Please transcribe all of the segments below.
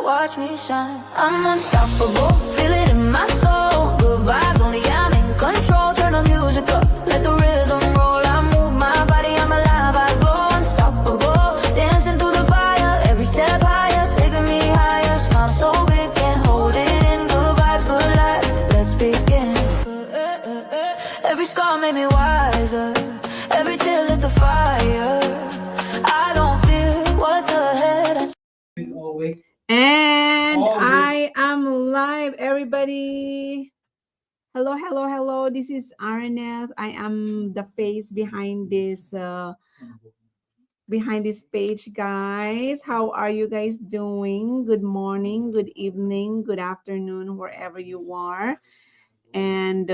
spotlight, watch me shine. I'm unstoppable, feel it in my soul. Good vibes only, I'm in control. Turn the music up, let the rhythm roll. I move my body, I'm alive, I glow. Unstoppable, dancing through the fire. Every step higher, taking me higher. Smile so big, can't hold it in. Good vibes, good life, let's begin. Every scar made me wiser. Every tear lit the fire. I don't fear what's ahead. And I am live, everybody. Hello, hello, hello. This is Araneth. I am the face behind this page, guys. How are you guys doing? Good morning, good evening, good afternoon, wherever you are. And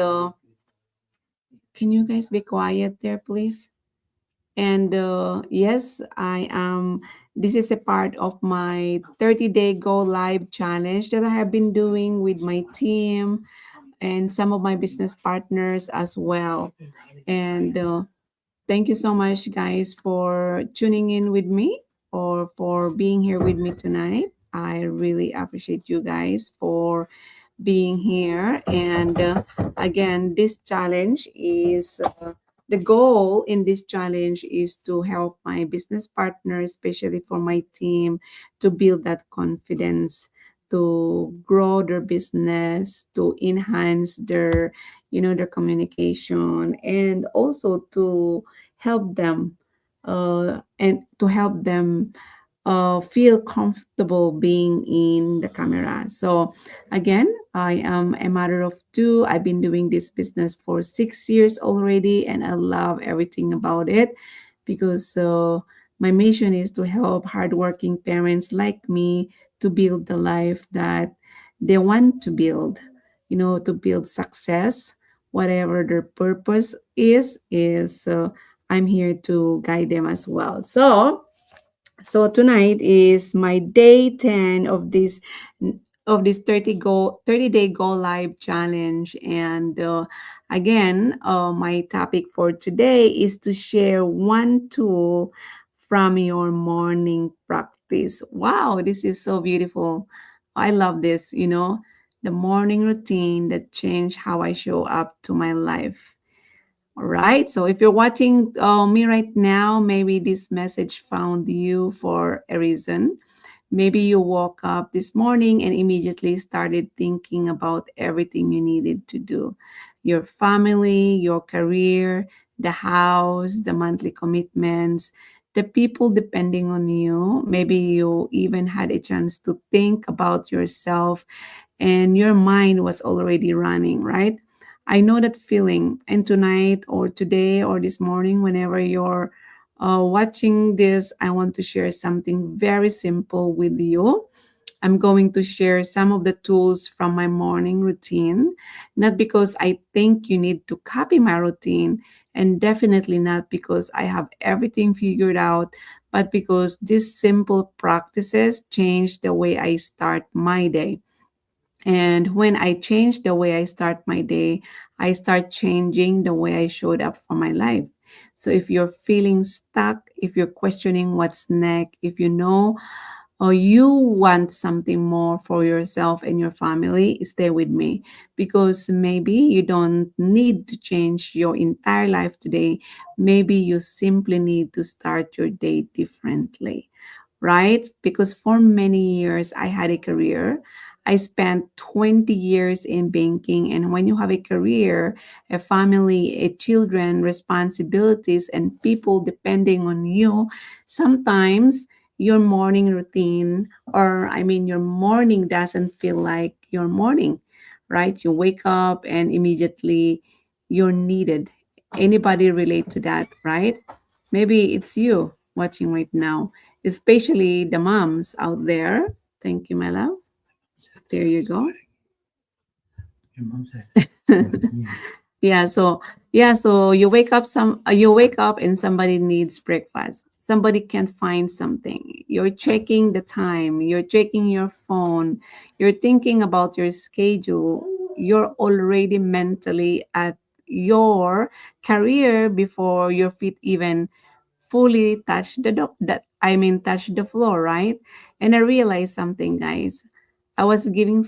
can you guys be quiet there, please? And yes, I am. This is a part of my 30-day Go Live challenge that I have been doing with my team and some of my business partners as well. And thank you so much, guys, for tuning in with me or for being here with me tonight. I really appreciate you guys for being here. And again, this challenge is the goal in this challenge is to help my business partners, especially for my team, to build that confidence, to grow their business, to enhance their communication, and also to help them feel comfortable being in the camera. So again, I am a mother of two. I've been doing this business for 6 years already, and I love everything about it because my mission is to help hardworking parents like me to build the life that they want to build, to build success, whatever their purpose is I'm here to guide them as well. So tonight is my day 10 of this 30-day go live challenge. And again, my topic for today is to share one tool from your morning practice. Wow, this is so beautiful. I love this, the morning routine that changed how I show up to my life. All right. So if you're watching me right now, maybe this message found you for a reason. Maybe you woke up this morning and immediately started thinking about everything you needed to do: your family, your career, the house, the monthly commitments, the people depending on you. Maybe you even had a chance to think about yourself and your mind was already running, right? I know that feeling. And tonight or today or this morning, whenever you're watching this, I want to share something very simple with you. I'm going to share some of the tools from my morning routine, not because I think you need to copy my routine, and definitely not because I have everything figured out, but because these simple practices change the way I start my day. And when I change the way I start my day, I start changing the way I showed up for my life. So if you're feeling stuck, if you're questioning what's next, if you know or you want something more for yourself and your family, stay with me because maybe you don't need to change your entire life today. Maybe you simply need to start your day differently, right? Because for many years, I had a career. I spent 20 years in banking. And when you have a career, a family, a children, responsibilities, and people depending on you, sometimes your morning routine, or I mean, your morning doesn't feel like your morning, right? You wake up and immediately you're needed. Anybody relate to that, right? Maybe it's you watching right now, especially the moms out there. Thank you, my love. There you go. Your mom says. So you wake up and somebody needs breakfast. Somebody can't find something. You're checking the time, you're checking your phone, you're thinking about your schedule. You're already mentally at your career before your feet even fully touch the floor, right? And I realized something, guys. I was giving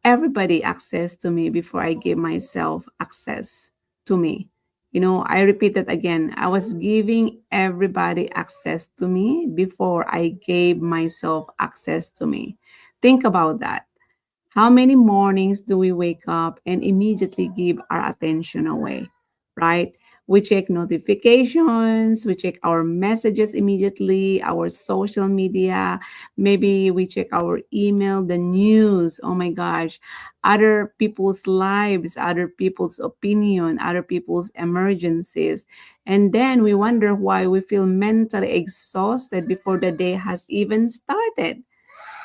everybody access to me before I gave myself access to me. I repeat that again. I was giving everybody access to me before I gave myself access to me. Think about that. How many mornings do we wake up and immediately give our attention away, right? We check notifications, we check our messages immediately, our social media, maybe we check our email, the news. Oh my gosh, other people's lives, other people's opinion, other people's emergencies. And then we wonder why we feel mentally exhausted before the day has even started.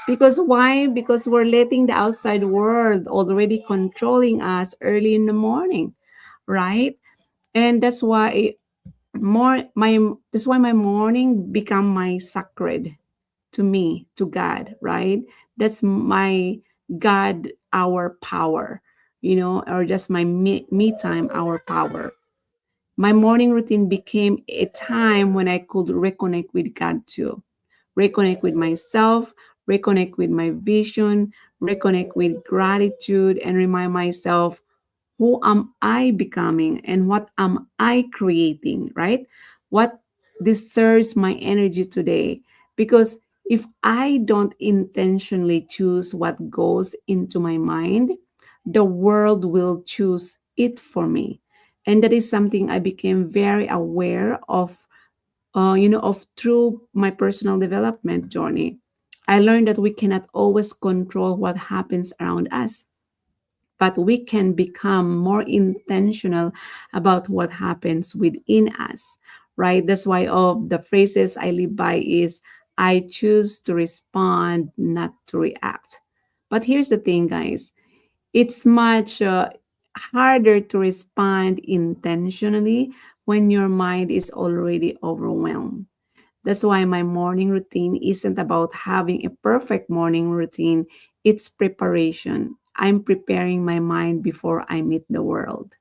Because why? Because we're letting the outside world already controlling us early in the morning, right? And that's why my morning become my sacred to me, to God, right? That's my God, our power, or just my me time, our power. My morning routine became a time when I could reconnect with God too, reconnect with myself, reconnect with my vision, reconnect with gratitude, and remind myself, who am I becoming and what am I creating, right? What deserves my energy today? Because if I don't intentionally choose what goes into my mind, the world will choose it for me. And that is something I became very aware of through my personal development journey. I learned that we cannot always control what happens around us, but we can become more intentional about what happens within us, right? That's why of the phrases I live by is, I choose to respond, not to react. But here's the thing, guys. It's much harder to respond intentionally when your mind is already overwhelmed. That's why my morning routine isn't about having a perfect morning routine, it's preparation. I'm preparing my mind before I meet the world,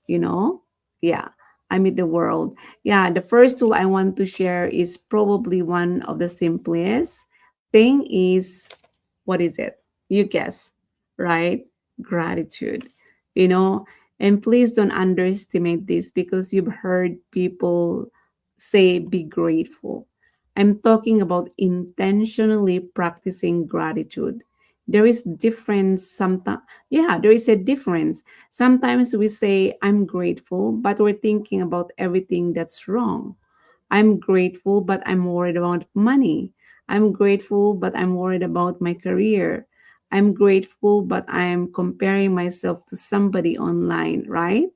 you know? Yeah, I meet the world. Yeah, the first tool I want to share is probably one of the simplest thing is, what is it? You guess, right? Gratitude. You know, and please don't underestimate this because you've heard people say be grateful. I'm talking about intentionally practicing gratitude. There is difference sometimes. Yeah, there is a difference. Sometimes we say I'm grateful, but we're thinking about everything that's wrong. I'm grateful, but I'm worried about money. I'm grateful, but I'm worried about my career. I'm grateful, but I'm comparing myself to somebody online, right?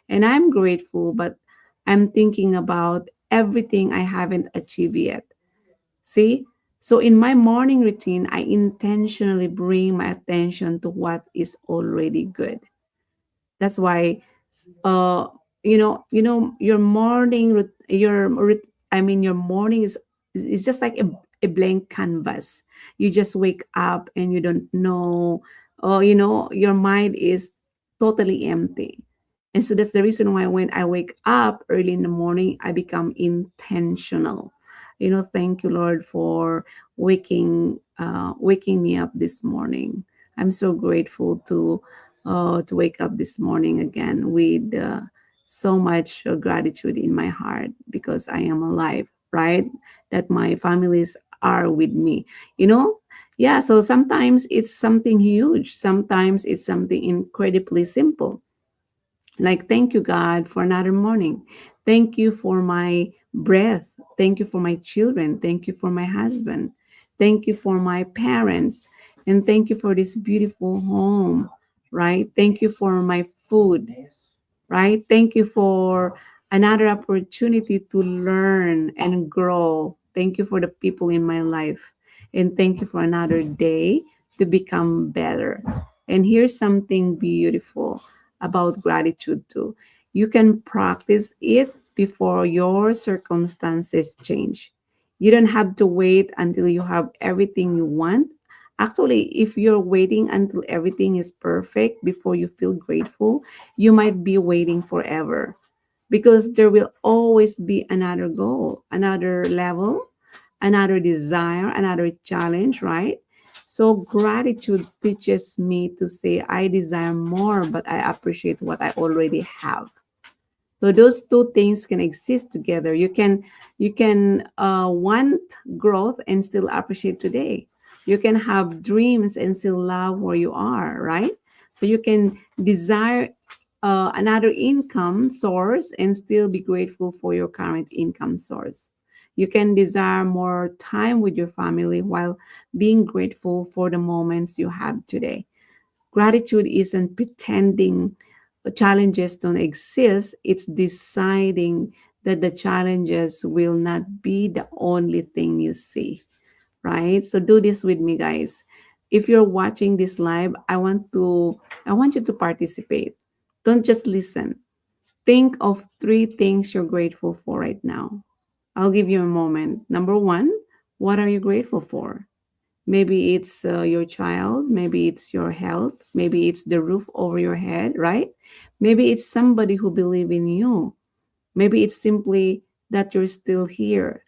And I'm grateful, but I'm thinking about everything I haven't achieved yet. See? So in my morning routine, I intentionally bring my attention to what is already good. That's why, uh, your your morning is just like a blank canvas. You just wake up and you don't know, your mind is totally empty. And so that's the reason why when I wake up early in the morning, I become intentional. Thank you, Lord, for waking me up this morning. I'm so grateful to wake up this morning again with so much gratitude in my heart because I am alive, right? That my families are with me. You know, yeah, so sometimes it's something huge, sometimes it's something incredibly simple. Like, thank you, God, for another morning. Thank you for my breath. Thank you for my children. Thank you for my husband. Thank you for my parents. And thank you for this beautiful home, right? Thank you for my food, right? Thank you for another opportunity to learn and grow. Thank you for the people in my life. And thank you for another day to become better. And here's something beautiful about gratitude, too. You can practice it before your circumstances change. You don't have to wait until you have everything you want. Actually, if you're waiting until everything is perfect before you feel grateful, you might be waiting forever because there will always be another goal, another level, another desire, another challenge, right? So gratitude teaches me to say I desire more, but I appreciate what I already have. So those two things can exist together. You can want growth and still appreciate today. You can have dreams and still love where you are, right? So you can desire another income source and still be grateful for your current income source. You can desire more time with your family while being grateful for the moments you have today. Gratitude isn't pretending challenges don't exist, it's deciding that the challenges will not be the only thing you see, right? So do this with me, guys. If you're watching this live, I want you to participate. Don't just listen. Think of three things you're grateful for right now. I'll give you a moment. Number one, what are you grateful for? Maybe it's your child, maybe it's your health, maybe it's the roof over your head, right? Maybe it's somebody who believe in you. Maybe it's simply that you're still here.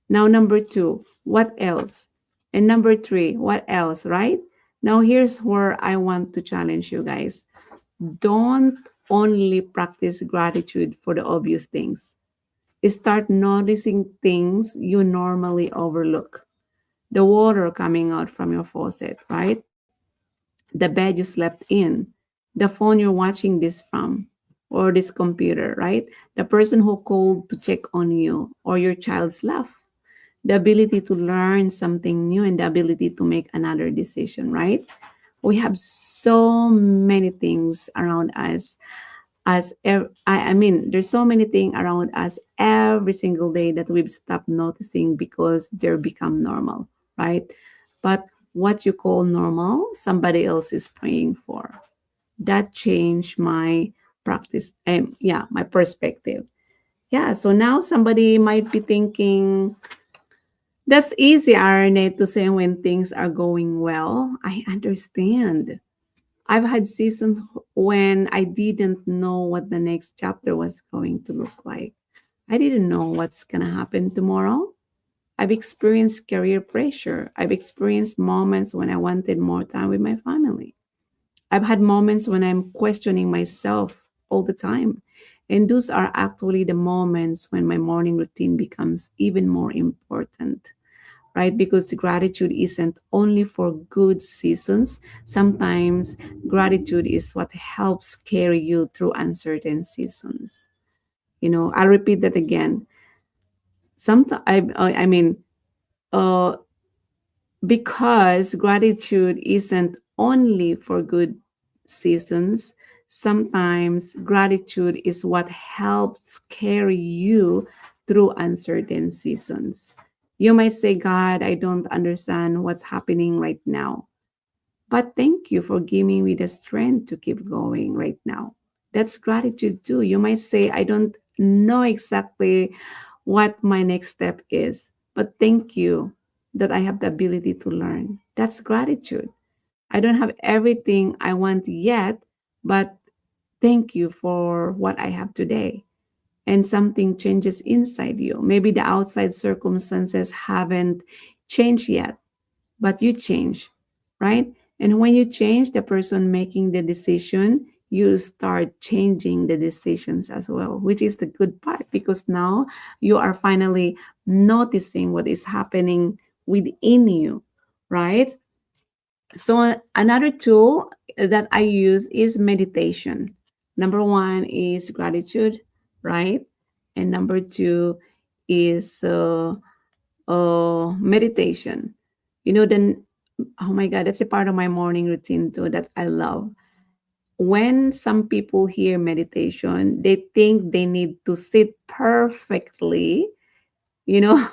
Now, number two, what else? And number three, what else, right? Now, here's where I want to challenge you guys. Don't only practice gratitude for the obvious things. Start noticing things you normally overlook. The water coming out from your faucet, right? The bed you slept in, the phone you're watching this from, or this computer, right? The person who called to check on you, or your child's laugh, the ability to learn something new, and the ability to make another decision, right? We have so many things around us I mean, there's so many things around us every single day that we've stopped noticing because they're become normal, right? But what you call normal, somebody else is praying for. That changed my practice, yeah, my perspective. Yeah, so now somebody might be thinking, that's easy, Arne, to say when things are going well. I understand. I've had seasons when I didn't know what the next chapter was going to look like. I didn't know what's going to happen tomorrow. I've experienced career pressure. I've experienced moments when I wanted more time with my family. I've had moments when I'm questioning myself all the time. And those are actually the moments when my morning routine becomes even more important, right? Because gratitude isn't only for good seasons. Sometimes gratitude is what helps carry you through uncertain seasons. I'll repeat that again. Sometimes, I mean, uh, because gratitude isn't only for good seasons, sometimes gratitude is what helps carry you through uncertain seasons. You might say, God, I don't understand what's happening right now, but thank you for giving me the strength to keep going right now. That's gratitude too. You might say, I don't know exactly what my next step is, but thank you that I have the ability to learn. That's gratitude. I don't have everything I want yet, but thank you for what I have today. And something changes inside you. Maybe the outside circumstances haven't changed yet, but you change, right? And when you change, the person making the decision, you start changing the decisions as well, which is the good part because now you are finally noticing what is happening within you, right? So another tool that I use is meditation. Number one is gratitude, right? And number two is meditation. Then, oh my God, that's a part of my morning routine too that I love. When some people hear meditation, they think they need to sit perfectly, you know,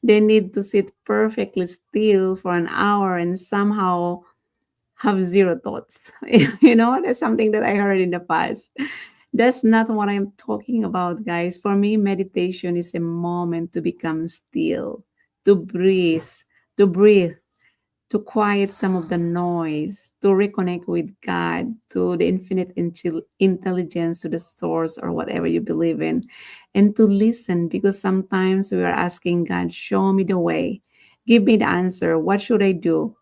they need to sit perfectly still for an hour and somehow have zero thoughts. That's something that I heard in the past. That's not what I'm talking about, guys. For me, meditation is a moment to become still, to breathe, to breathe, to quiet some of the noise, to reconnect with God, to the infinite intelligence, to the source or whatever you believe in, and to listen, because sometimes we are asking God, show me the way, give me the answer, what should I do?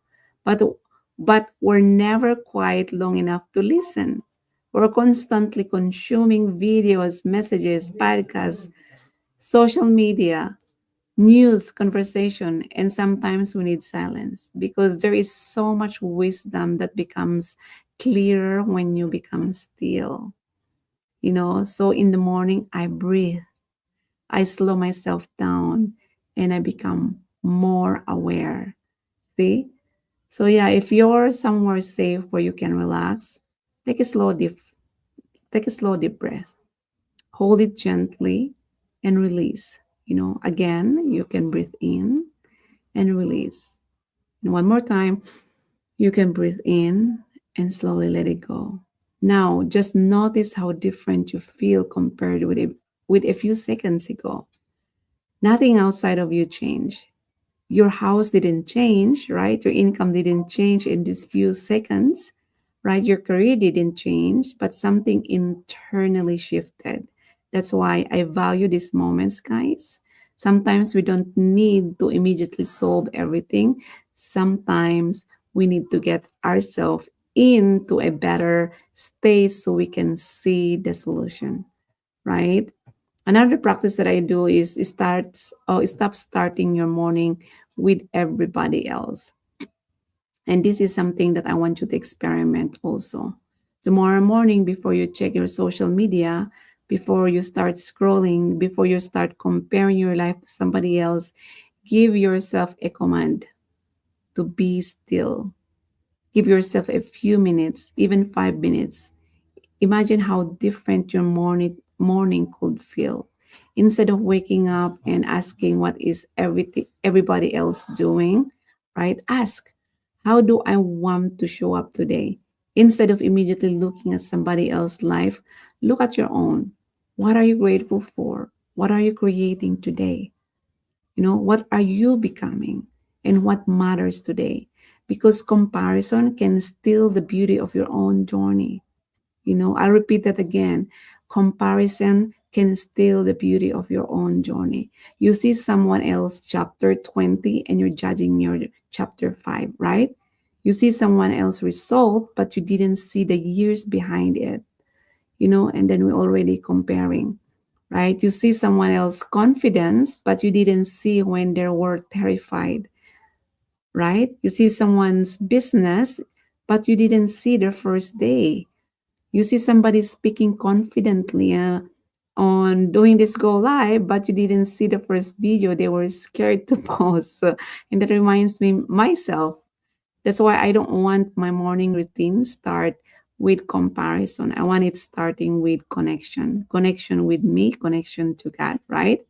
But we're never quiet long enough to listen. We're constantly consuming videos, messages, podcasts, social media, news, conversation, and sometimes we need silence because there is so much wisdom that becomes clearer when you become still. So in the morning, I breathe, I slow myself down, and I become more aware. See? So, yeah, if you're somewhere safe where you can relax, take a slow deep, take a slow deep breath. Hold it gently and release. Again, you can breathe in and release. And one more time, you can breathe in and slowly let it go. Now, just notice how different you feel compared with a few seconds ago. Nothing outside of you changed. Your house didn't change, right? Your income didn't change in these few seconds, right? Your career didn't change, but something internally shifted. That's why I value these moments, guys. Sometimes we don't need to immediately solve everything. Sometimes we need to get ourselves into a better state so we can see the solution, right? Another practice that I do is stop starting your morning with everybody else. And this is something that I want you to experiment also. Tomorrow morning, before you check your social media, before you start scrolling, before you start comparing your life to somebody else, give yourself a command to be still. Give yourself a few minutes, even 5 minutes. Imagine how different your morning could feel. Instead of waking up and asking what is everybody else doing, right? Ask, how do I want to show up today? Instead of immediately looking at somebody else's life, look at your own. What are you grateful for? What are you creating today? What are you becoming and what matters today? Because comparison can steal the beauty of your own journey. I'll repeat that again. Comparison can steal the beauty of your own journey. You see someone else chapter 20 and you're judging your chapter 5, right? You see someone else result, but you didn't see the years behind it, and then we're already comparing, right? You see someone else confidence, but you didn't see when they were terrified, right? You see someone's business, but you didn't see their first day. You see somebody speaking confidently on doing this go live, but you didn't see the first video. They were scared to post. And that reminds me myself. That's why I don't want my morning routine start with comparison. I want it starting with connection with me, connection to God, right?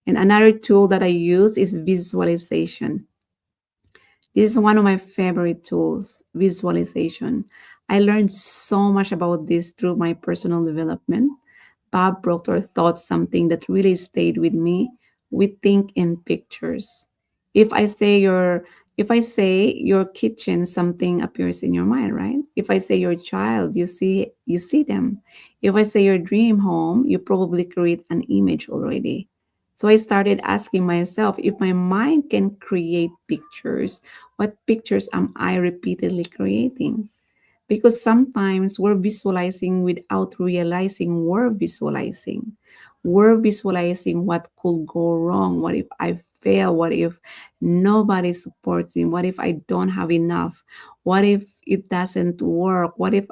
And another tool that I use is visualization. This is one of my favorite tools, visualization. I learned so much about this through my personal development. Bob Proctor thought something that really stayed with me. We think in pictures. If I say your kitchen, something appears in your mind, right? If I say your child, you see them. If I say your dream home, you probably create an image already. So I started asking myself, if my mind can create pictures, what pictures am I repeatedly creating? Because sometimes we're visualizing without realizing we're visualizing. We're visualizing what could go wrong. What if I fail? What if nobody supports me? What if I don't have enough? What if it doesn't work? What if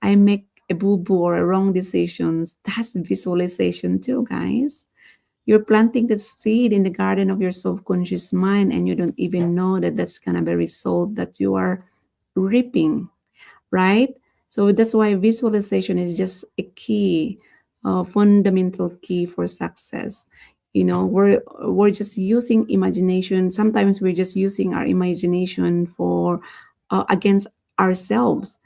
I make a boo-boo or a wrong decisions? That's visualization too, guys. You're planting the seed in the garden of your subconscious mind, and you don't even know that that's gonna be a result that you are reaping, right? So that's why visualization is just a key, fundamental key for success. We're just using imagination. Sometimes we're just using our imagination for against ourselves.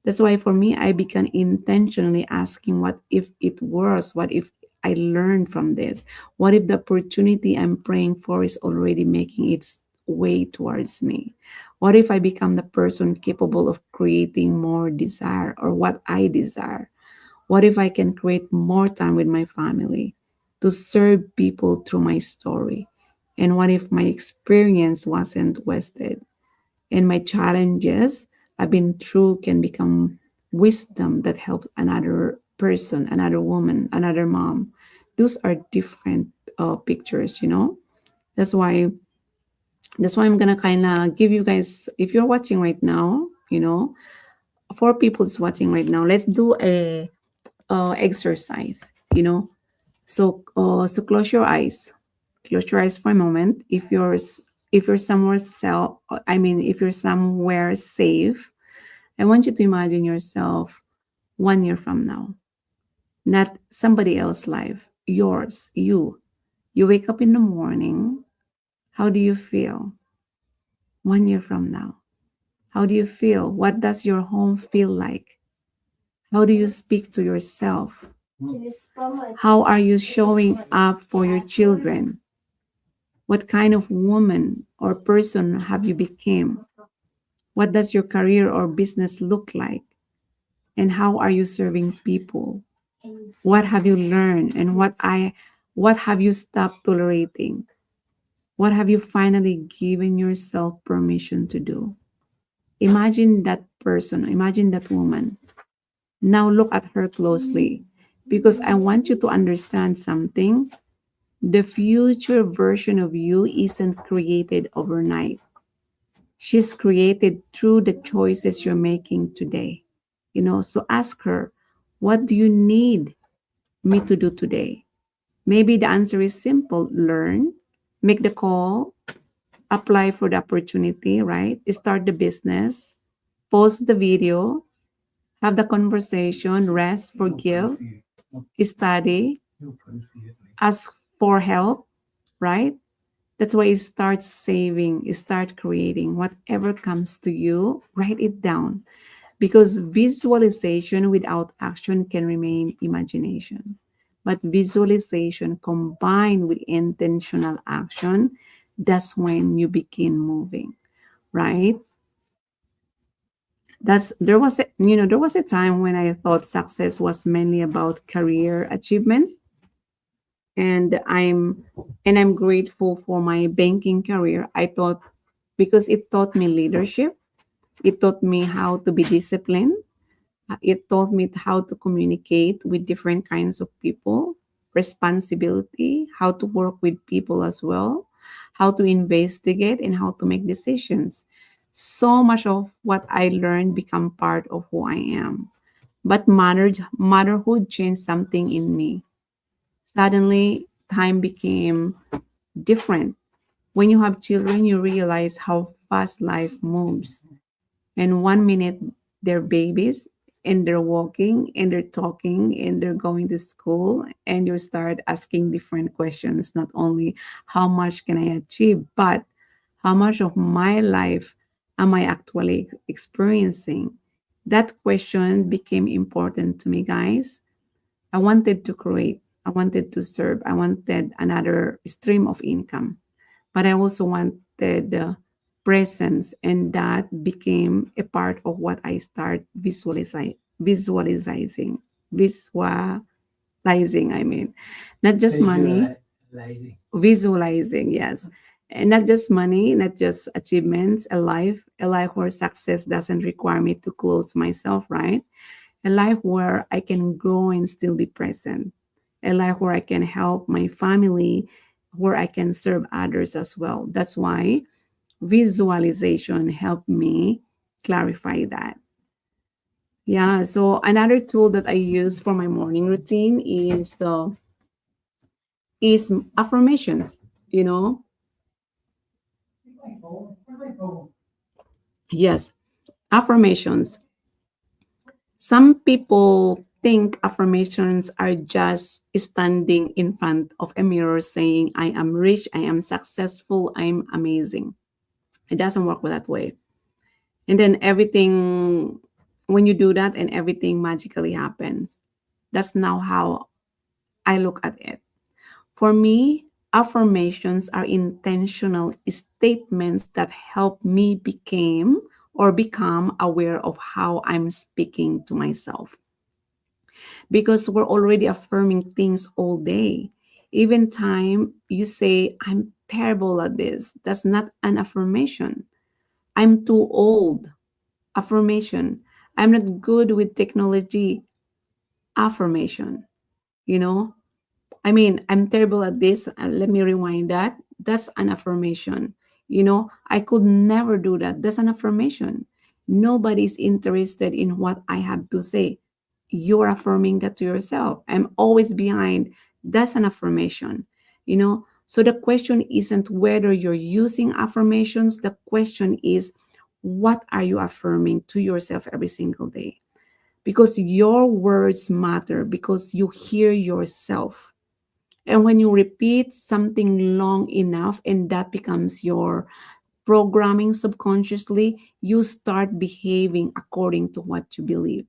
That's why for me, I began intentionally asking, what if it works? What if I learn from this? What if the opportunity I'm praying for is already making its way towards me? What if I become the person capable of creating more desire or what I desire? What if I can create more time with my family to serve people through my story? And what if my experience wasn't wasted and my challenges I've been through can become wisdom that helps another person, another woman, another mom? Those are different pictures, you know? That's why I'm gonna kind of give you guys, if you're watching right now, you know, for people who's watching right now, let's do a exercise, you know. So close your eyes. Close your eyes for a moment. If you're somewhere if you're somewhere safe, I want you to imagine yourself 1 year from now, not somebody else's life, yours, you. You wake up in the morning. How do you feel 1 year from now? How do you feel? What does your home feel like? How do you speak to yourself? How are you showing up for your children? What kind of woman or person have you become? What does your career or business look like? And how are you serving people? What have you learned and what have you stopped tolerating? What have you finally given yourself permission to do? Imagine that person, imagine that woman. Now look at her closely because I want you to understand something. The future version of you isn't created overnight. She's created through the choices you're making today. You know, so ask her, what do you need me to do today? Maybe the answer is simple: learn, make the call, apply for the opportunity, right? Start the business, post the video, have the conversation, rest, forgive, study, ask for help, right? That's why you start saving, you start creating whatever comes to you, write it down. Because visualization without action can remain imagination. But visualization combined with intentional action, that's when you begin moving, right? There was a time when I thought success was mainly about career achievement, and I'm grateful for my banking career. I thought, because it taught me leadership, it taught me how to be disciplined, it taught me how to communicate with different kinds of people, responsibility, how to work with people as well, how to investigate and how to make decisions. So much of what I learned become part of who I am. But motherhood changed something in me. Suddenly, time became different. When you have children, you realize how fast life moves. And 1 minute they're babies and they're walking and they're talking and they're going to school, and you start asking different questions. Not only how much can I achieve, but how much of my life am I actually experiencing? That question became important to me, guys. I wanted to create, I wanted to serve, I wanted another stream of income, but I also wanted presence, and that became a part of what I start visualizing. I mean, not just money, Visualizing. visualizing, yes, and not just money, not just achievements. A life where success doesn't require me to close myself, right? A life where I can grow and still be present, a life where I can help my family, where I can serve others as well. That's why visualization helped me clarify that. Yeah, so another tool that I use for my morning routine is affirmations, you know. Yes, affirmations. Some people think affirmations are just standing in front of a mirror saying, I am rich, I am successful, I'm amazing. It doesn't work that way. And then everything, when you do that, and everything magically happens. That's now how I look at it. For me, Affirmations are intentional statements that help me become aware of how I'm speaking to myself. Because we're already affirming things all day. Even time you say, I'm terrible at this, that's not an affirmation. I'm too old, affirmation. I'm not good with technology, affirmation. You know, I'm terrible at this. Let me rewind that. That's an affirmation. I could never do that. That's an affirmation. Nobody's interested in what I have to say. You're affirming that to yourself. I'm always behind. That's an affirmation. So the question isn't whether you're using affirmations. The question is, what are you affirming to yourself every single day? Because your words matter, because you hear yourself. And when you repeat something long enough and that becomes your programming subconsciously, you start behaving according to what you believe.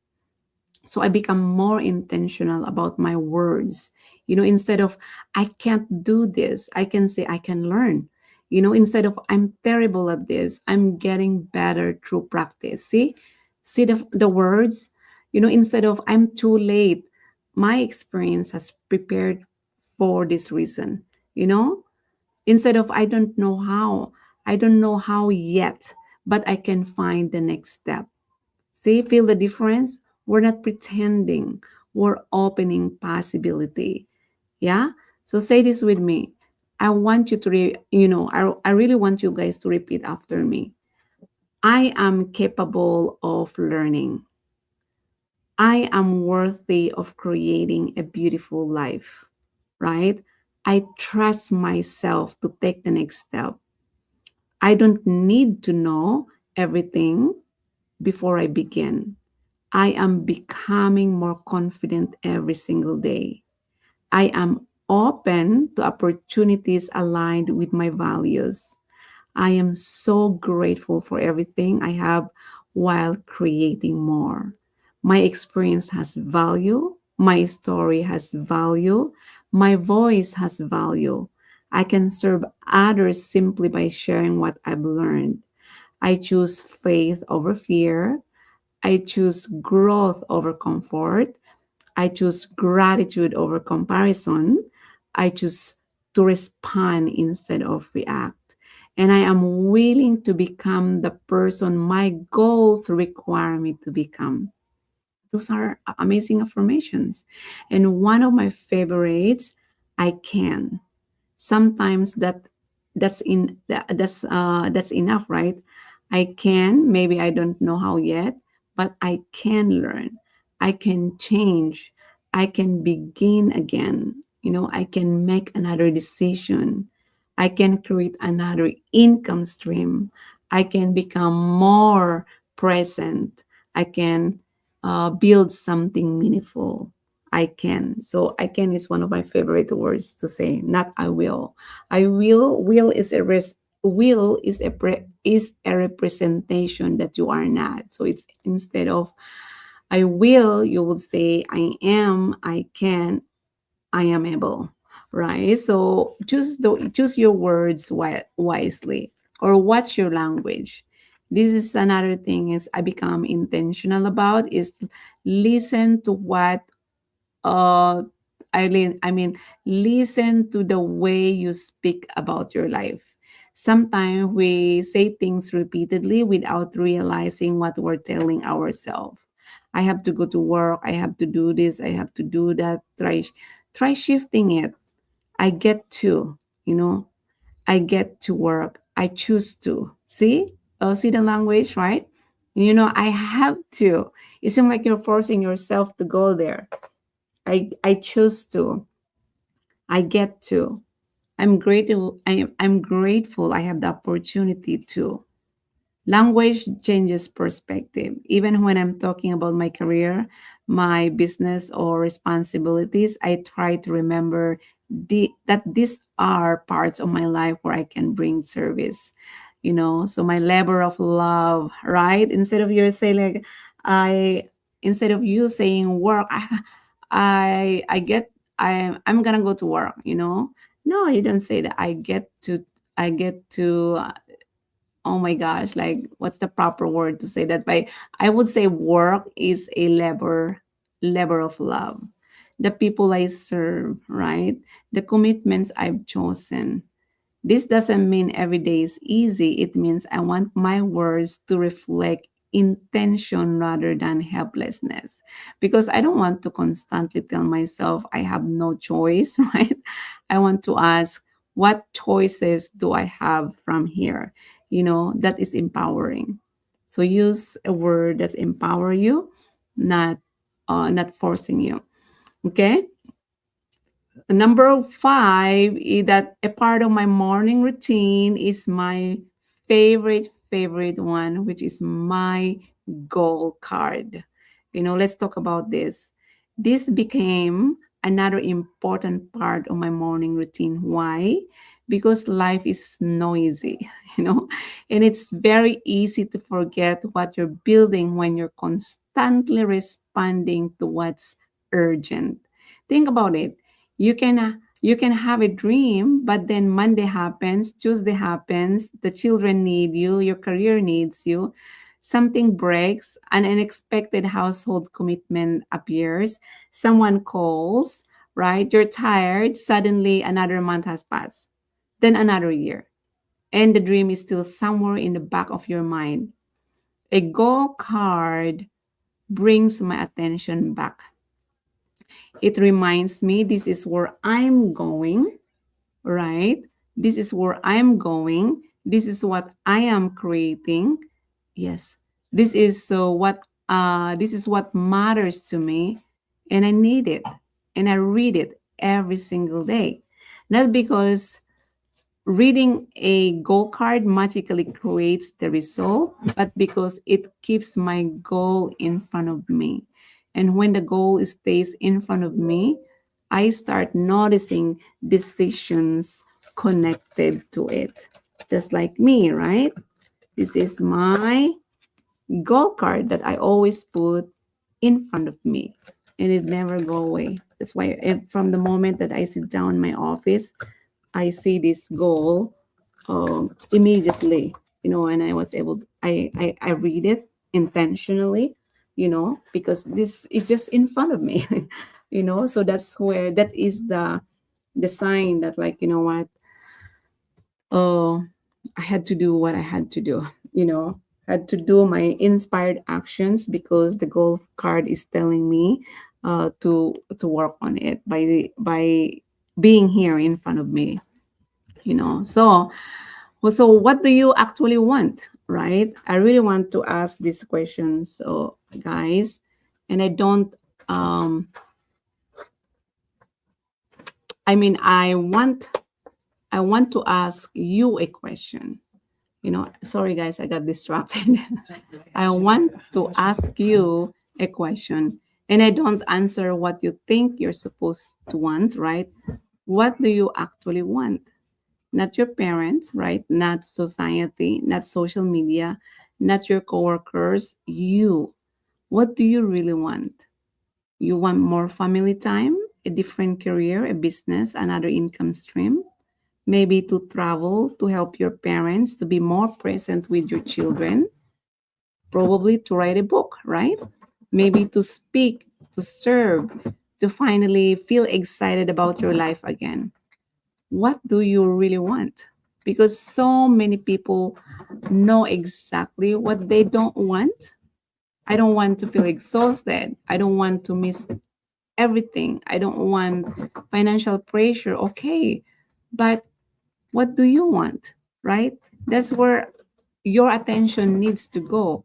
So I become more intentional about my words. Instead of I can't do this, I can say I can learn. Instead of I'm terrible at this, I'm getting better through practice. See the words. Instead of I'm too late, my experience has prepared for this reason. You know, instead of I don't know how yet, but I can find the next step. See, feel the difference? We're not pretending, we're opening possibility. Yeah? So say this with me. I want you to, I really want you guys to repeat after me. I am capable of learning. I am worthy of creating a beautiful life, right? I trust myself to take the next step. I don't need to know everything before I begin. I am becoming more confident every single day. I am open to opportunities aligned with my values. I am so grateful for everything I have while creating more. My experience has value. My story has value. My voice has value. I can serve others simply by sharing what I've learned. I choose faith over fear. I choose growth over comfort. I choose gratitude over comparison. I choose to respond instead of react. And I am willing to become the person my goals require me to become. Those are amazing affirmations. And one of my favorites, I can. Sometimes that's enough, right? I can, maybe I don't know how yet, but I can learn. I can change. I can begin again. I can make another decision. I can create another income stream. I can become more present. I can build something meaningful. I can. So I can is one of my favorite words to say. Not I will. I will. Will is a representation that you are not. So it's instead of I will, you would say I am. I can. I am able. Right. So choose your words wisely. Or what's your language? This is another thing is I become intentional about is listen to what uh listen to the way you speak about your life. Sometimes we say things repeatedly without realizing what we're telling ourselves. I have to go to work, I have to do this, I have to do that. Try shifting it. I get to, you know, I get to work. I choose to. See the language, right? I have to. It seems like you're forcing yourself to go there. I choose to. I get to. I'm grateful. I'm grateful I have the opportunity to. Language changes perspective. Even when I'm talking about my career, my business, or responsibilities, I try to remember that these are parts of my life where I can bring service. So my labor of love, right? I instead of you saying work, I'm gonna go to work. No, you don't say that. I get to oh my gosh, like what's the proper word to say that? By I would say work is a labor of love. The people I serve, right? The commitments I've chosen. This doesn't mean every day is easy. It means I want my words to reflect intention rather than helplessness. Because I don't want to constantly tell myself I have no choice, right? I want to ask, what choices do I have from here? That is empowering. So use a word that's empower you, not not forcing you. Okay. Number five is that a part of my morning routine is my favorite one, which is my goal card. Let's talk about this. This became another important part of my morning routine. Why? Because life is noisy, you know, and it's very easy to forget what you're building when you're constantly responding to what's urgent. Think about it. You can have a dream, but then Monday happens, Tuesday happens, the children need you, your career needs you, something breaks, an unexpected household commitment appears, someone calls, right? You're tired, suddenly another month has passed, then another year, and the dream is still somewhere in the back of your mind. A goal card brings my attention back. It reminds me this is where I'm going, right? This is where I'm going. This is what I am creating. Yes. This is what matters to me, and I need it. And I read it every single day. Not because reading a goal card magically creates the result, but because it keeps my goal in front of me. And when the goal stays in front of me, I start noticing decisions connected to it. Just like me, right? This is my goal card that I always put in front of me, and it never go away. That's why from the moment that I sit down in my office, I see this goal immediately, and I was able I read it intentionally, because this is just in front of me, so that's where that is the sign that, like, what, oh, I had to do what I had to do, had to do my inspired actions because the goal card is telling me to work on it by being here in front of me, so what do you actually want, right? I really want to ask these questions, so guys, and I don't I mean I want to ask you a question. Sorry guys, I got distracted. I want to ask you a question, and I don't answer what you think you're supposed to want, right? What do you actually want? Not your parents, right? Not society, not social media, not your coworkers. You. What do you really want? You want more family time, a different career, a business, another income stream? Maybe to travel, to help your parents, to be more present with your children, probably to write a book, right? Maybe to speak, to serve, to finally feel excited about your life again. What do you really want? Because so many people know exactly what they don't want. I don't want to feel exhausted. I don't want to miss everything. I don't want financial pressure. Okay. But what do you want? Right? That's where your attention needs to go.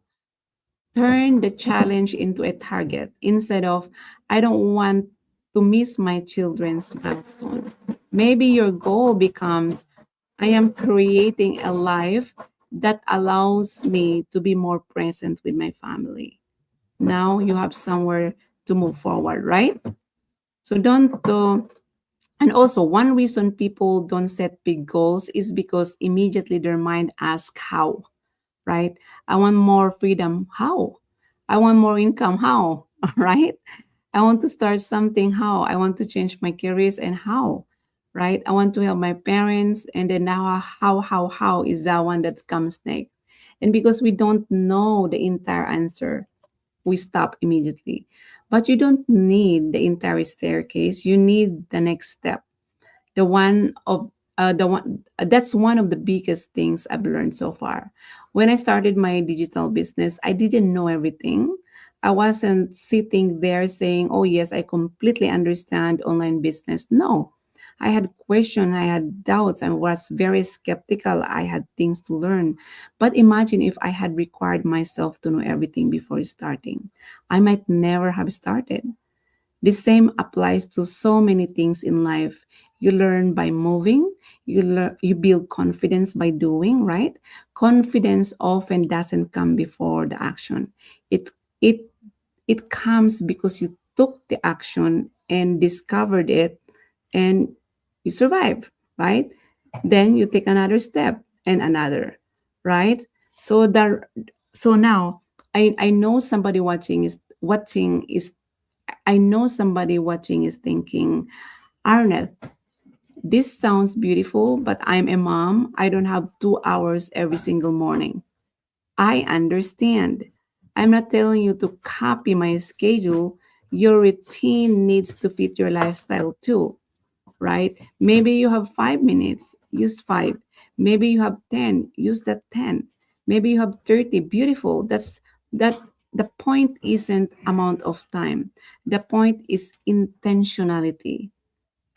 Turn the challenge into a target instead of, I don't want to miss my children's milestone. Maybe your goal becomes, I am creating a life that allows me to be more present with my family. Now you have somewhere to move forward, right? So and also, one reason people don't set big goals is because immediately their mind asks how, right? I want more freedom. How? I want more income. How? Right? I want to start something. How? I want to change my careers and how? right? I want to help my parents, and then now how is that one that comes next? And because we don't know the entire answer, we stop immediately. But you don't need the entire staircase. You need the next step. The one That's one of the biggest things I've learned so far. When I started my digital business, I didn't know everything. I wasn't sitting there saying, "Oh yes, I completely understand online business." No. I had questions, I had doubts, I was very skeptical. I had things to learn. But imagine if I had required myself to know everything before starting. I might never have started. The same applies to so many things in life. You learn by moving, you build confidence by doing, right? Confidence often doesn't come before the action. It it it comes because you took the action and discovered it, and you survive, right? Then you take another step and another, right? So that so now I know somebody watching is I know somebody watching is thinking, Arnett, this sounds beautiful, but I'm a mom. I don't have 2 hours every single morning. I understand. I'm not telling you to copy my schedule. Your routine needs to fit your lifestyle too, right? Maybe you have 5 minutes, use five. Maybe you have 10, use that 10. Maybe you have 30, beautiful. That the point isn't amount of time. The point is intentionality.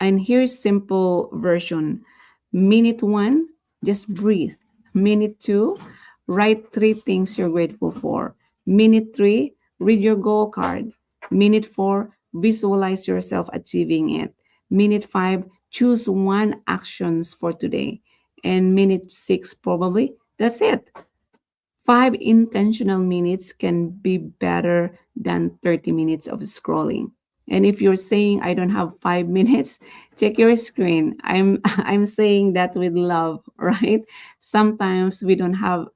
And here's simple version. Minute one, just breathe. Minute two, write three things you're grateful for. Minute three, read your goal card. Minute four, visualize yourself achieving it. Minute five, choose one actions for today. And minute six, probably, that's it. 5 intentional minutes can be better than 30 minutes of scrolling. And if you're saying I don't have 5 minutes, check your screen. I'm saying that with love, right? Sometimes we don't have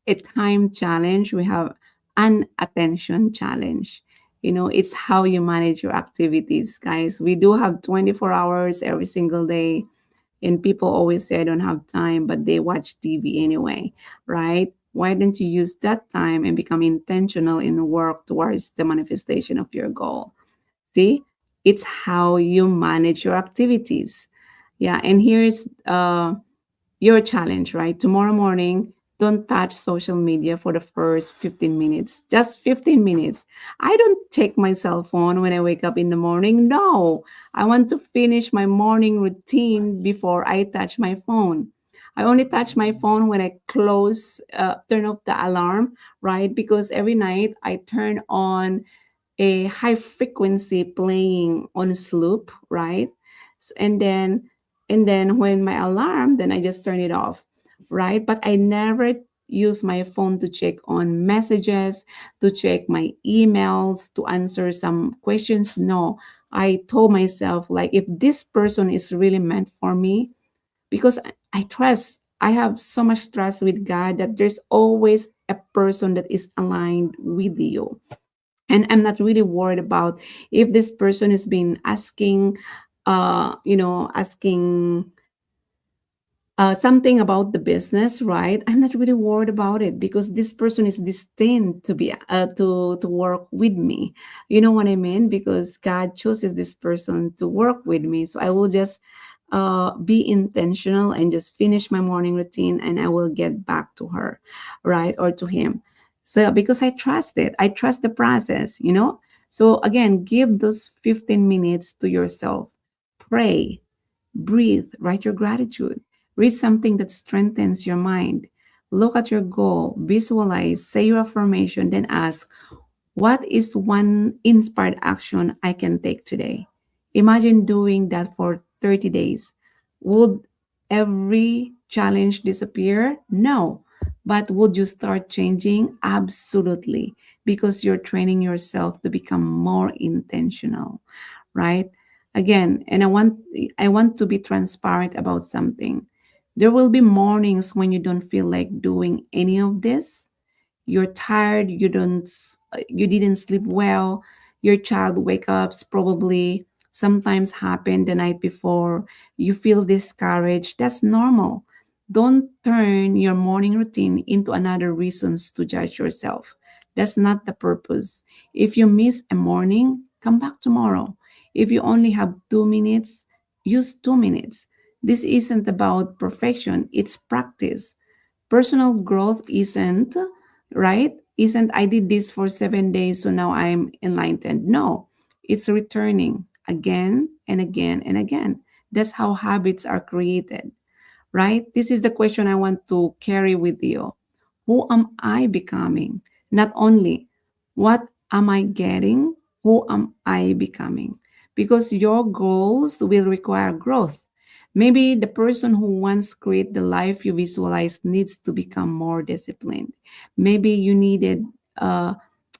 a time challenge, we have an attention challenge. It's how you manage your activities, guys. We do have 24 hours every single day, and people always say, I don't have time, but they watch TV anyway, right? Why don't you use that time and become intentional in work towards the manifestation of your goal? See, it's how you manage your activities. Yeah, and here's your challenge, right? Tomorrow morning, don't touch social media for the first 15 minutes. Just 15 minutes. I don't check my cell phone when I wake up in the morning. No, I want to finish my morning routine before I touch my phone. I only touch my phone when I turn off the alarm, right? Because every night I turn on a high frequency playing on a loop, right? And then when my alarm, then I just turn it off, right? But I never use my phone to check on messages, to check my emails, to answer some questions. No, I told myself, like, if this person is really meant for me, because I trust, I have so much trust with God that there's always a person that is aligned with you. And I'm not really worried about if this person has been asking something about the business, right? I'm not really worried about it because this person is destined to be to work with me. You know what I mean? Because God chooses this person to work with me, so I will just be intentional and just finish my morning routine, and I will get back to her, right, or to him. So because I trust it, I trust the process. So again, give those 15 minutes to yourself. Pray, breathe, write your gratitude, read something that strengthens your mind, look at your goal, visualize, say your affirmation, then ask, what is one inspired action I can take today? Imagine doing that for 30 days. Would every challenge disappear? No. But would you start changing? Absolutely. Because you're training yourself to become more intentional, right? Again, and I want to be transparent about something. There will be mornings when you don't feel like doing any of this. You're tired, you didn't sleep well, your child wake up probably sometimes happen the night before. You feel discouraged. That's normal. Don't turn your morning routine into another reasons to judge yourself. That's not the purpose. If you miss a morning, come back tomorrow. If you only have 2 minutes, use 2 minutes. This isn't about perfection, it's practice. Personal growth isn't, right? Isn't I did this for 7 days, so now I'm enlightened. No, it's returning again and again and again. That's how habits are created, right? This is the question I want to carry with you. Who am I becoming? Not only what am I getting, who am I becoming? Because your goals will require growth. Maybe the person who wants to create the life you visualize needs to become more disciplined. Maybe uh,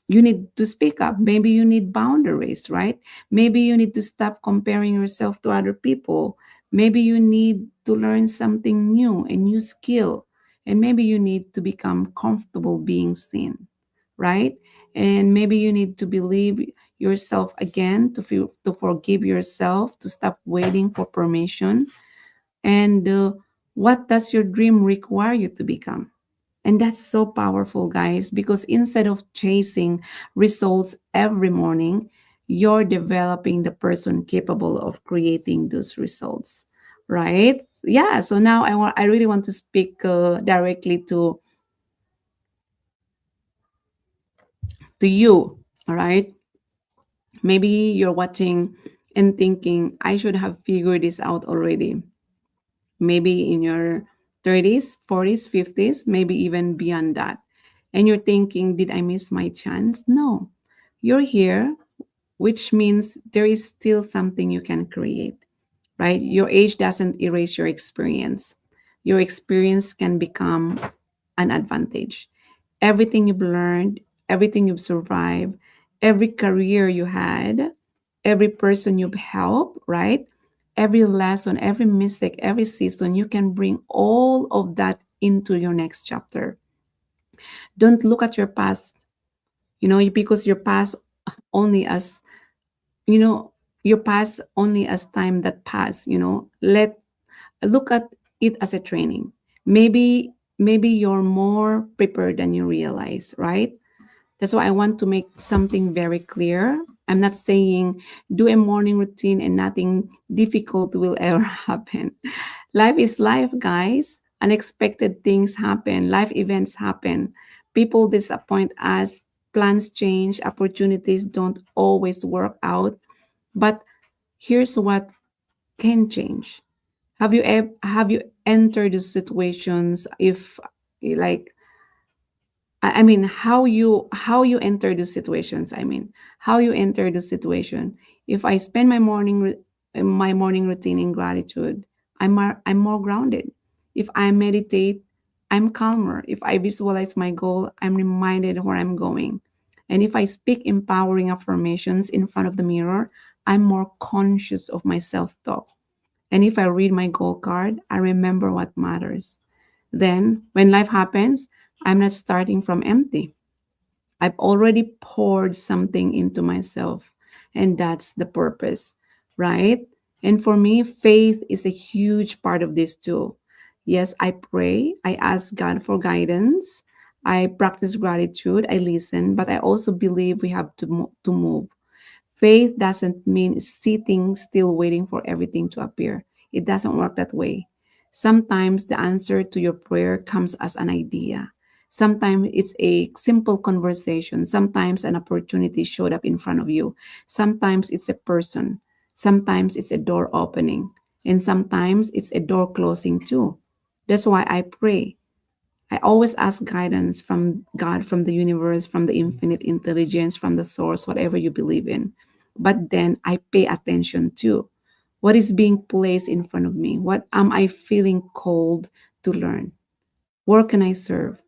you need to speak up. Maybe you need boundaries, right? Maybe you need to stop comparing yourself to other people. Maybe you need to learn something new, a new skill, and maybe you need to become comfortable being seen, right? And maybe you need to believe yourself again, to forgive yourself, to stop waiting for permission. And what does your dream require you to become? And that's so powerful, guys, because instead of chasing results every morning, you're developing the person capable of creating those results, right? Yeah. So now I really want to speak directly to you. All right. Maybe you're watching and thinking, I should have figured this out already. Maybe in your 30s, 40s, 50s, maybe even beyond that. And you're thinking, did I miss my chance? No. You're here, which means there is still something you can create, right? Your age doesn't erase your experience. Your experience can become an advantage. Everything you've learned, everything you've survived, every career you had, every person you've helped, right? Every lesson, every mistake, every season, you can bring all of that into your next chapter. Don't look at your past, because your past only as, you know, your past only as time that passed, let look at it as a training. Maybe you're more prepared than you realize, right? That's why I want to make something very clear. I'm not saying do a morning routine and nothing difficult will ever happen. Life is life, guys. Unexpected things happen, life events happen. People disappoint us, plans change, opportunities don't always work out. But here's what can change. Have you entered the situations, if like, I mean, how you enter those situations. I mean, how you enter the situation. If I spend my morning routine in gratitude, I'm more grounded. If I meditate, I'm calmer. If I visualize my goal, I'm reminded where I'm going. And if I speak empowering affirmations in front of the mirror, I'm more conscious of my self-talk. And if I read my goal card, I remember what matters. Then, when life happens, I'm not starting from empty. I've already poured something into myself, and that's the purpose, right? And for me, faith is a huge part of this too. Yes, I pray, I ask God for guidance, I practice gratitude, I listen, but I also believe we have to move. Faith doesn't mean sitting still waiting for everything to appear. It doesn't work that way. Sometimes the answer to your prayer comes as an idea. Sometimes it's a simple conversation. Sometimes an opportunity showed up in front of you. Sometimes it's a person. Sometimes it's a door opening. And sometimes it's a door closing too. That's why I pray. I always ask guidance from God, from the universe, from the infinite intelligence, from the source, whatever you believe in. But then I pay attention to what is being placed in front of me. What am I feeling called to learn? Where can I serve?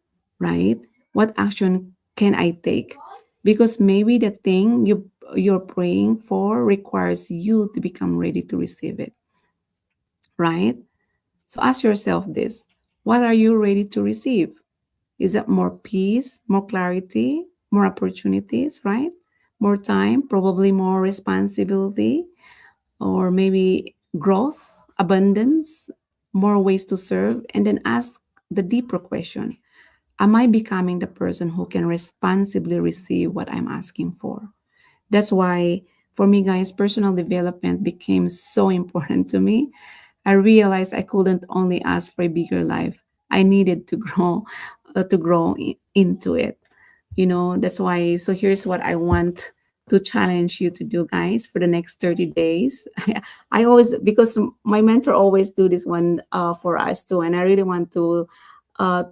Right? What action can I take? Because maybe the thing you're praying for requires you to become ready to receive it. Right? So ask yourself this: what are you ready to receive? Is it more peace, more clarity, more opportunities, right? More time, probably more responsibility. or maybe growth, abundance, more ways to serve, and then ask the deeper question: am I becoming the person who can responsibly receive what I'm asking for? That's why, for me, guys, personal development became so important to me. I realized I couldn't only ask for a bigger life. I needed to grow into it. That's why. So here's what I want to challenge you to do, guys, for the next 30 days. I always, because my mentor always do this one for us too, and I really want to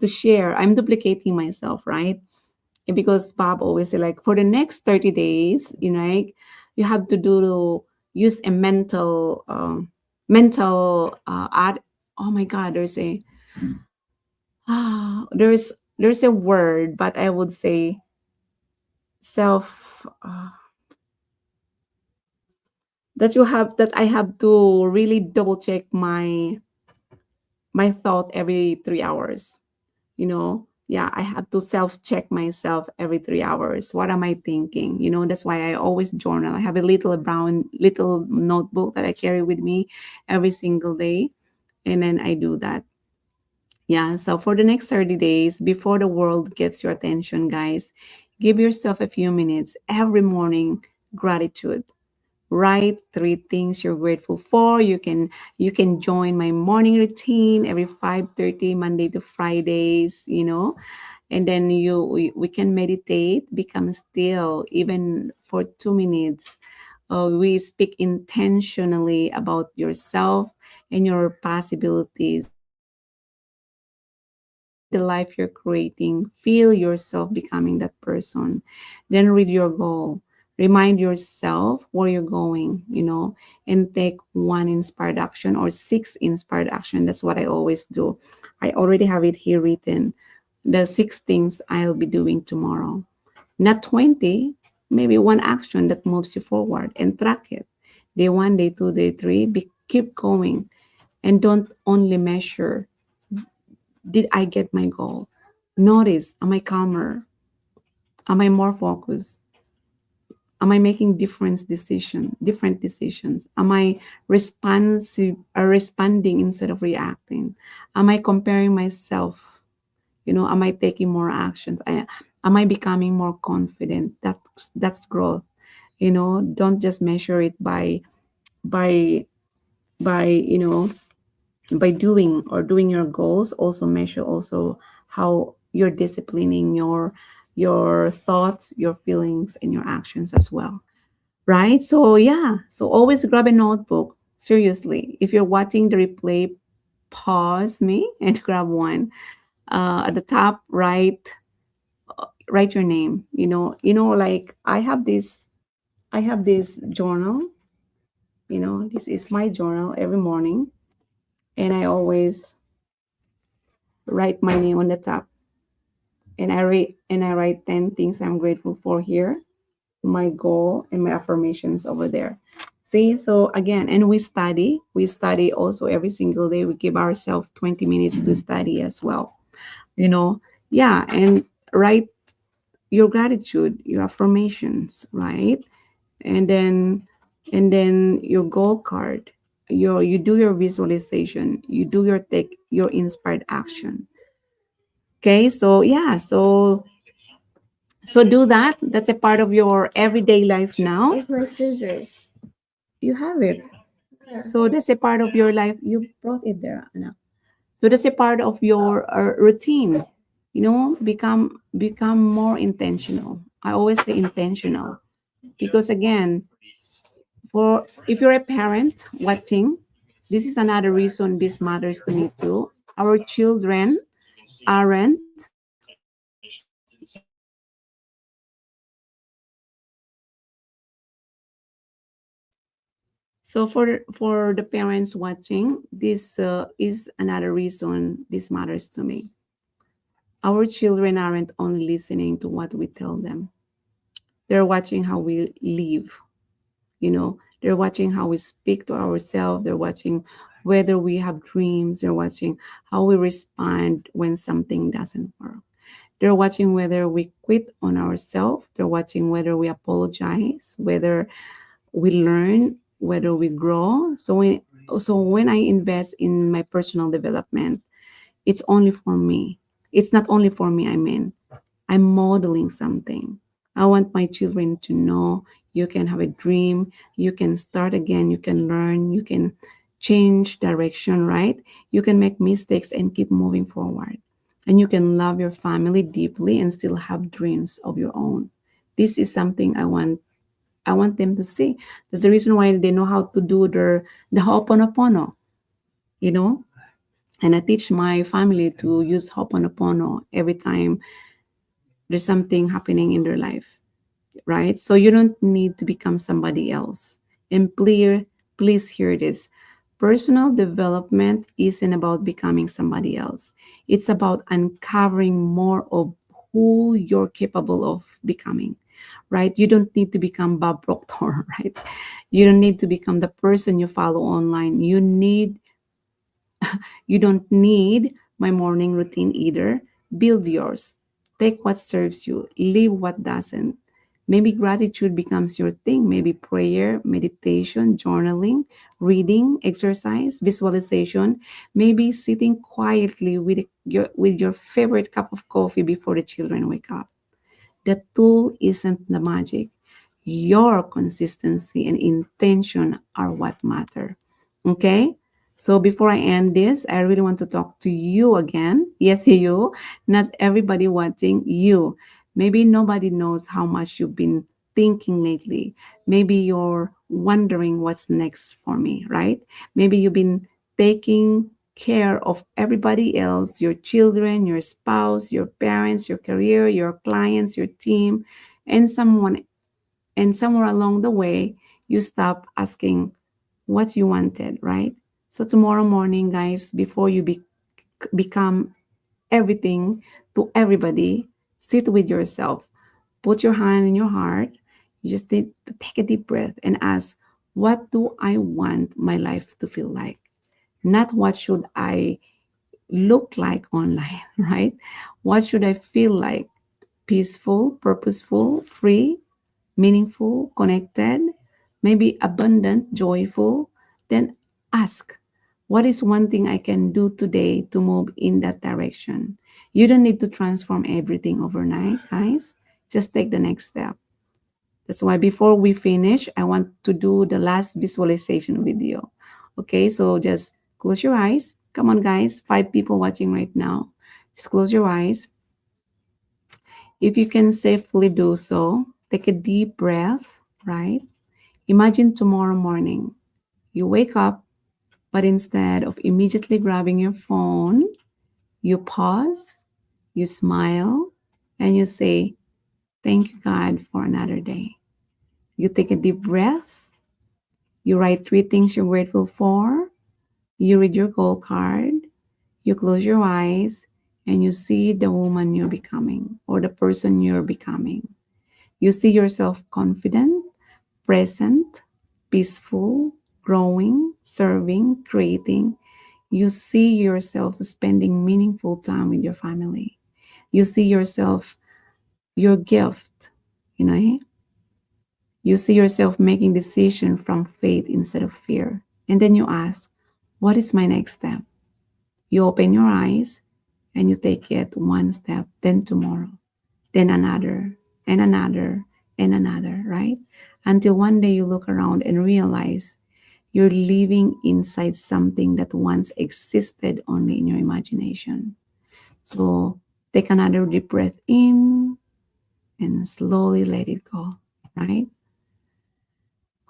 share. I'm duplicating myself, right? And because Bob always say, like, for the next 30 days, like, you have to use a ad. Oh my God, there's a word, but I would say self that I have to really double check my thought every 3 hours. Yeah, I have to self check myself every 3 hours. What am I thinking? That's why I always journal. I have a little notebook that I carry with me every single day, and then I do that. Yeah, so for the next 30 days, before the world gets your attention, guys, give yourself a few minutes every morning. Gratitude. Write 3 things you're grateful for. You can join my morning routine every 5:30, Monday to Fridays. And then we can meditate, become still, even for 2 minutes. We speak intentionally about yourself and your possibilities. The life you're creating, feel yourself becoming that person. Then read your goal. Remind yourself where you're going, and take one inspired action or 6 inspired action. That's what I always do. I already have it here written. The 6 things I'll be doing tomorrow. Not 20, maybe one action that moves you forward, and track it. Day one, day two, day three, keep going. And don't only measure, did I get my goal? Notice, am I calmer? Am I more focused? Am I making different decisions? Am I responding instead of reacting? Am I comparing myself? Am I taking more actions? Am I becoming more confident? That's growth. Don't just measure it by by you know by doing your goals. Also measure also how you're disciplining your thoughts, your feelings, and your actions as well, right? So yeah, so always grab a notebook. Seriously, if you're watching the replay, pause me and grab one. At the top, write your name. Like, I have this journal. This is my journal every morning, and I always write my name on the top, and I write 10 things I'm grateful for here, my goal, and my affirmations over there. See, so again, and we study also every single day. We give ourselves 20 minutes to study as well. you know yeah, and write your gratitude, your affirmations, right? And then your goal card, you do your visualization, you do your inspired action. Okay, so yeah, so do that. That's a part of your everyday life now. Where's my scissors? You have it. So that's a part of your life. You brought it there, Anna. So that's a part of your routine. Become more intentional. I always say intentional, because again, for if you're a parent watching, this is another reason this matters to me too. Our children aren't So for the parents watching, this is another reason this matters to me. Our children aren't only listening to what we tell them; they're watching how we live. They're watching how we speak to ourselves. They're watching whether we have dreams. They're watching how we respond when something doesn't work. They're watching whether we quit on ourselves. They're watching whether we apologize, whether we learn, whether we grow. So when I invest in my personal development, it's only for me. It's not only for me, I mean, I'm modeling something. I want my children to know you can have a dream, you can start again, you can learn, you can change direction, right? You can make mistakes and keep moving forward. And you can love your family deeply and still have dreams of your own. This is something I want them to see. That's the reason why they know how to do the Ho'oponopono, you know? And I teach my family to use Ho'oponopono every time there's something happening in their life, right? So you don't need to become somebody else. And please hear this. Personal development isn't about becoming somebody else. It's about uncovering more of who you're capable of becoming, right? You don't need to become Bob Proctor, right? You don't need to become the person you follow online. You don't need my morning routine either. Build yours. Take what serves you, leave what doesn't. Maybe gratitude becomes your thing. Maybe prayer, meditation, journaling, reading, exercise, visualization. Maybe sitting quietly with your favorite cup of coffee before the children wake up. The tool isn't the magic. Your consistency and intention are what matter. Okay? So before I end this, I really want to talk to you again. Yes, you. Not everybody watching you. Maybe nobody knows how much you've been thinking lately. Maybe you're wondering what's next for me, right? Maybe you've been taking care of everybody else, your children, your spouse, your parents, your career, your clients, your team, and somewhere along the way you stop asking what you wanted, right? So tomorrow morning, guys, before you become everything to everybody, sit with yourself, put your hand in your heart. You just need to take a deep breath and ask, what do I want my life to feel like? Not what should I look like online, right? What should I feel like? Peaceful, purposeful, free, meaningful, connected, maybe abundant, joyful? Then ask, what is one thing I can do today to move in that direction? You don't need to transform everything overnight, guys. Just take the next step. That's why before we finish, I want to do the last visualization with you. Okay, so just close your eyes. Come on, guys. 5 people watching right now. Just close your eyes. If you can safely do so, take a deep breath, right? Imagine tomorrow morning. You wake up, but instead of immediately grabbing your phone, you pause, you smile, and you say, thank you, God, for another day. You take a deep breath. You write 3 things you're grateful for. You read your goal card. You close your eyes and you see the woman you're becoming or the person you're becoming. You see yourself confident, present, peaceful, growing, serving, creating. You see yourself spending meaningful time with your family. You see yourself, your gift, you know. You see yourself making decisions from faith instead of fear. And then you ask, what is my next step? You open your eyes and you take it one step, then tomorrow, then another, and another, and another, right? Until one day you look around and realize you're living inside something that once existed only in your imagination. So take another deep breath in and slowly let it go, right?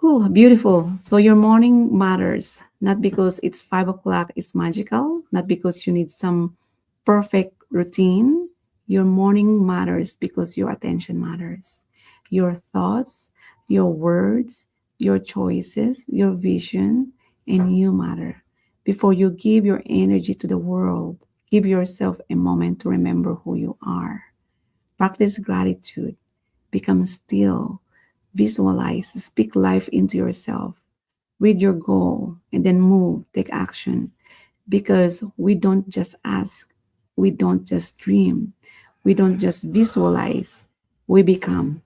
Oh, beautiful. So your morning matters, not because it's 5 o'clock, it's magical, not because you need some perfect routine. Your morning matters because your attention matters. Your thoughts, your words, your choices, your vision, and you matter. Before you give your energy to the world, give yourself a moment to remember who you are. Practice gratitude. Become still. Visualize. Speak life into yourself. Read your goal and then move. Take action. Because we don't just ask, we don't just dream, we don't just visualize, we become.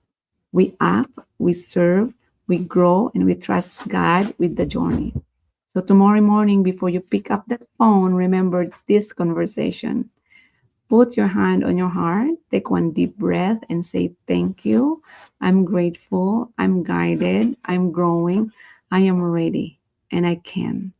We act, we serve, we grow, and we trust God with the journey. So tomorrow morning, before you pick up that phone, remember this conversation. Put your hand on your heart, take one deep breath, and say, "Thank you. I'm grateful. I'm guided. I'm growing. I am ready, and I can."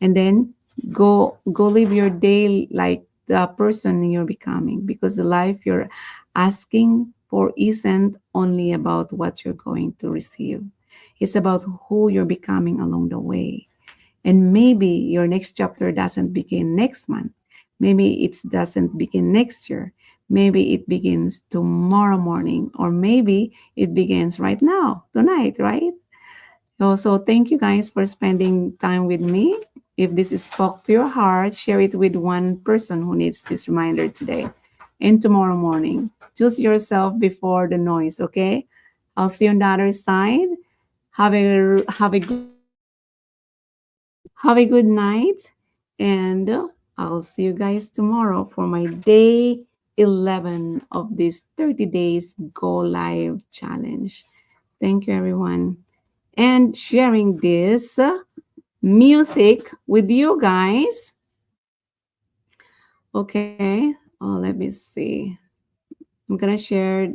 And then go live your day like the person you're becoming, because the life you're asking for isn't only about what you're going to receive. It's about who you're becoming along the way. And maybe your next chapter doesn't begin next month. Maybe it doesn't begin next year. Maybe it begins tomorrow morning, or maybe it begins right now, tonight, right? So thank you guys for spending time with me. If this spoke to your heart, share it with one person who needs this reminder today. And tomorrow morning, choose yourself before the noise, okay? I'll see you on the other side. Have a good night, and I'll see you guys tomorrow for my day 11 of this 30 days Go Live challenge. Thank you, everyone. And sharing this music with you guys. Okay, let me see. I'm gonna share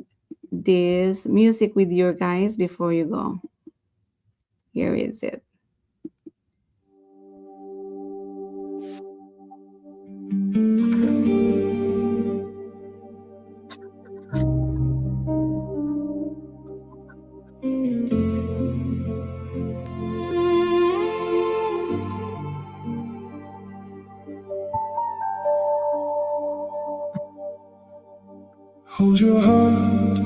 this music with you guys before you go. Here is it. Hold your heart,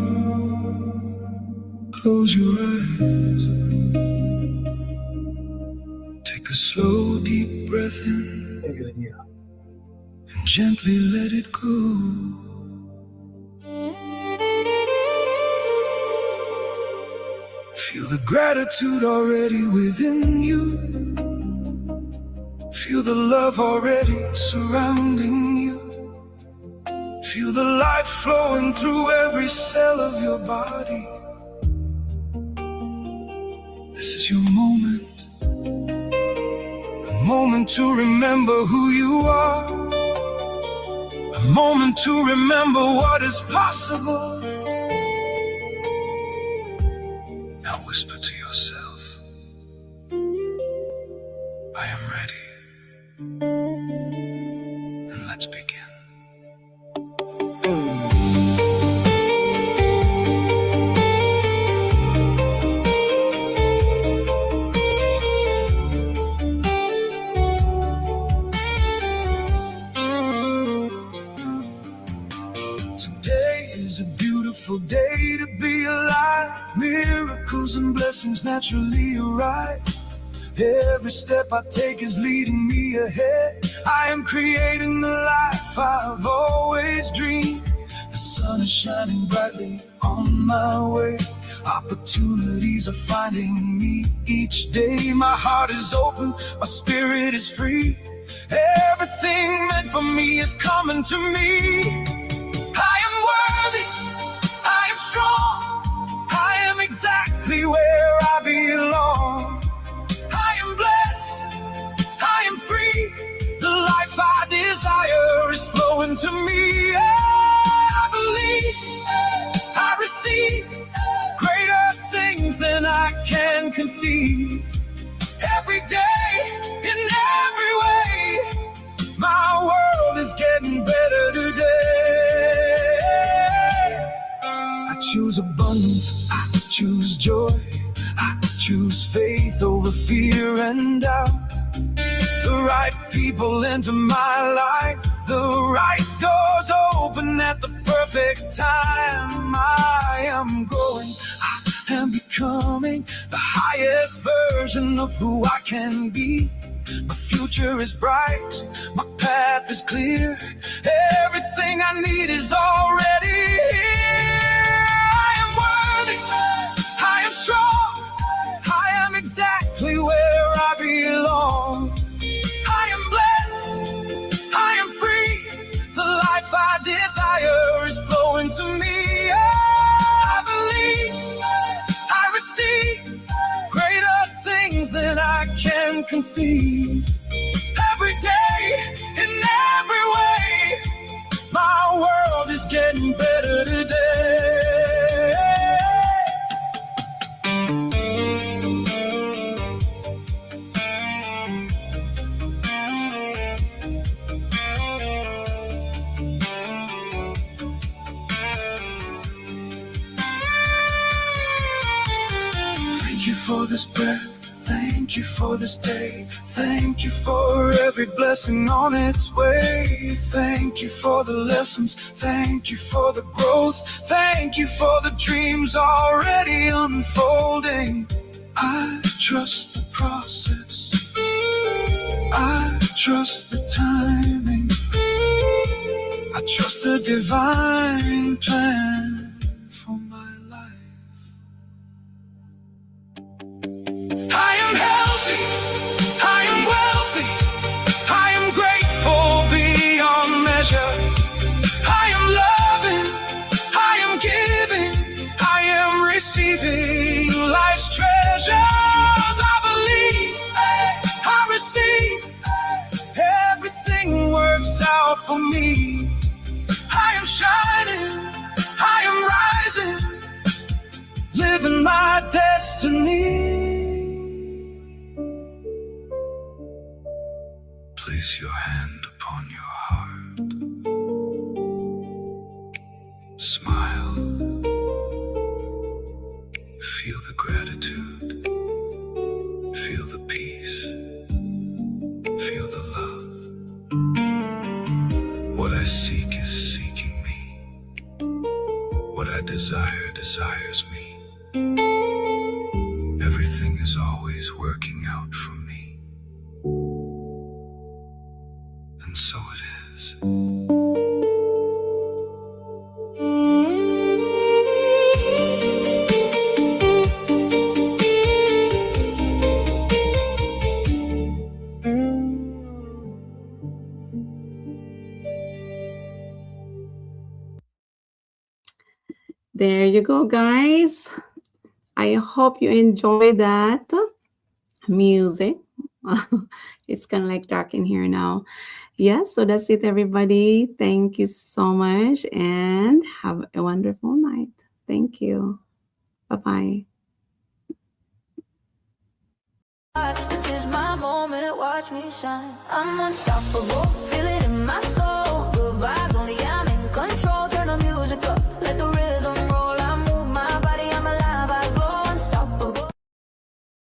close your eyes. Take a slow, deep breath in and gently let it go. Feel the gratitude already within you. Feel the love already surrounding you. Feel the life flowing through every cell of your body. This is your moment, a moment to remember who you are, a moment to remember what is possible. Now whisper to yourself, I am ready. And let's begin. Day to be alive, miracles and blessings naturally arrive. Every step I take is leading me ahead. I am creating the life I've always dreamed. The sun is shining brightly on my way. Opportunities are finding me each day. My heart is open, my spirit is free. Everything meant for me is coming to me. I am worthy, I am strong, I am exactly where I belong. I am blessed, I am free, the life I desire is flowing to me. I believe, I receive greater things than I can conceive. Every day, in every way, my world is getting better today. I choose abundance, I choose joy, I choose faith over fear and doubt. The right people enter my life, the right doors open at the perfect time. I am growing, I am becoming the highest version of who I can be. My future is bright, my path is clear. Everything I need is already here. I am worthy, I am strong, I am exactly where I belong. I am blessed, I am free, the life I desire is flowing to me. I believe, I receive can conceive. Every day, in every way, my world is getting better today. Thank you for this breath. Thank you for this day. Thank you for every blessing on its way. Thank you for the lessons. Thank you for the growth. Thank you for the dreams already unfolding. I trust the process. I trust the timing. I trust the divine plan for my life. I am healthy, I am wealthy, I am grateful beyond measure. I am loving, I am giving, I am receiving life's treasures. I believe, I receive, everything works out for me. I am shining, I am rising, living my destiny. Place your hand upon your heart. Smile. Feel the gratitude. Feel the peace. Feel the love. What I seek is seeking me. What I desire desires me. Everything is always working out for me. And so it is. There you go, guys. I hope you enjoy that music. It's kind of like dark in here now. Yeah, so that's it, everybody. Thank you so much and have a wonderful night. Thank you. Bye-bye. This is my moment, watch me shine. I'm unstoppable, feel it in my soul.